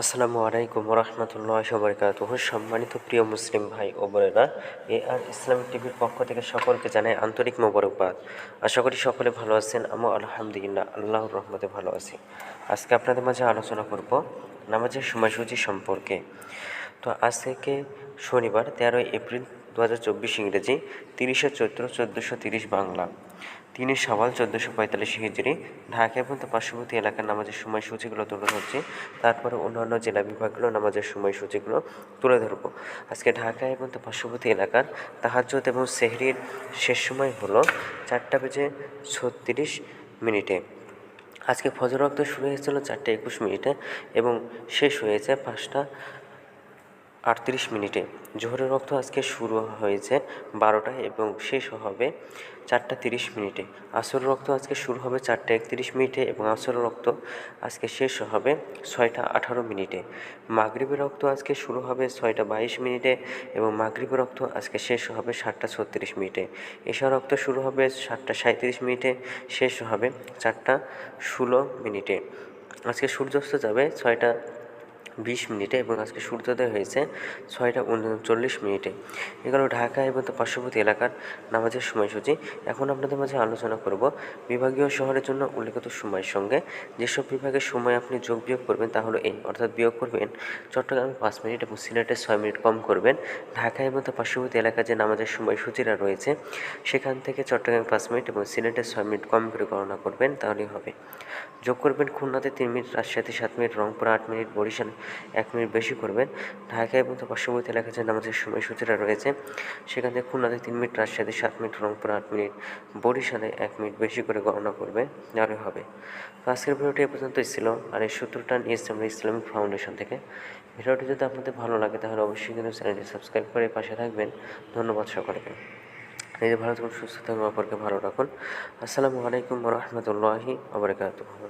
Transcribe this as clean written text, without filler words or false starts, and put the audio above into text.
আসসালামু আলাইকুম রহমতুল্লাহি ওয়া বারাকাতুহু। সম্মানিত প্রিয় মুসলিম ভাই ও বোনেরা, আর ইসলামিক টিভির পক্ষ থেকে সকলকে জানাই আন্তরিক মোবারকবাদ। আশা করি সকলে ভালো আছেন। আমিও আলহামদুলিল্লাহ আল্লাহর রহমতে ভালো আছি। আজকে আপনাদের মাঝে আলোচনা করব নামাজের সময়সূচি সম্পর্কে। তো আজ থেকে শনিবার 13 এপ্রিল 2024 ইংরেজি, 30 চৈত্র 1430 বাংলা, 3 শাওয়াল 1445 হিজরি, ঢাকা এবং তার পার্শ্ববর্তী এলাকার নামাজের সময়সূচিগুলো তুলে ধরছি। তারপরে অন্যান্য জেলা বিভাগগুলো নামাজের সময়সূচিগুলো তুলে ধরবো। আজকে ঢাকা এবং তার পার্শ্ববর্তী এলাকার তাহাজ্জুদ এবং সেহরির শেষ সময় হলো 4:36 আজকে ফজর ওয়াক্ত শুরু হয়েছিল 4:21 এবং শেষ হয়েছে 5:38। জোহরের রক্ত আজকে শুরু হয়েছে 12টায় এবং শেষ হবে 4:30। আসরের রক্ত আজকে শুরু হবে 4:31 এবং আসরের রক্ত আজকে শেষ হবে 6:18। মাগরিবের রক্ত আজকে শুরু হবে 6:22 এবং মাগরিবের রক্ত আজকে শেষ হবে 7:36। এশার রক্ত শুরু হবে 7:37, শেষ হবে 4:16। আজকে সূর্যাস্ত যাবে 6:20 এবং আজকে সূর্যোদয় হয়েছে 6:39। এগুলো ঢাকা এবং তার পার্শ্ববর্তী এলাকার নামাজের সময়সূচি। এখন আপনাদের মাঝে আলোচনা করব বিভাগীয় শহরের জন্য উল্লেখিত সময়ের সঙ্গে যেসব বিভাগের সময় আপনি যোগ বিয়োগ করবেন তা হলো এই, অর্থাৎ বিয়োগ করবেন চট্টগ্রামে 5 মিনিট এবং সিলেটে 6 মিনিট কম করবেন। ঢাকা এবং তার পার্শ্ববর্তী এলাকায় যে নামাজের সময়সূচিরা রয়েছে সেখান থেকে চট্টগ্রামে 5 মিনিট এবং সিলেটে 6 মিনিট কম করে গণনা করবেন, তাহলেই হবে। যোগ করবেন খুলনাতে 3 মিনিট, রাজশাহীতে 7 মিনিট, রংপুরে 8 মিনিট, বরিশাল 1 মিনিট বেশি করবেন। ঢাকা এবং তার পার্শ্ববর্তী এলাকায় যে নামাজের সময়সূচিটা রয়েছে সেখান থেকে খুলনাতে 3 মিনিট, রাজশাহীতে 7 মিনিট, রংপুরে 8 মিনিট, বরিশালে 1 মিনিট বেশি করে গণনা করবে, তাহলে হবে। তো আজকের ভিডিওটি এ পর্যন্তই ছিল। আর এই সূত্রটা নিয়েছি আমরা ইসলামিক ফাউন্ডেশন থেকে। ভিডিওটি যদি আপনাদের ভালো লাগে তাহলে অবশ্যই কিন্তু চ্যানেলটি সাবস্ক্রাইব করে পাশে থাকবেন। ধন্যবাদ সকলকে। নিজে ভালো থাকুন, সুস্থ থাকুন, অপরকে ভালো রাখুন। আসসালামু আলাইকুম রহমতুল্লাহি ওয়া বারাকাতুহু।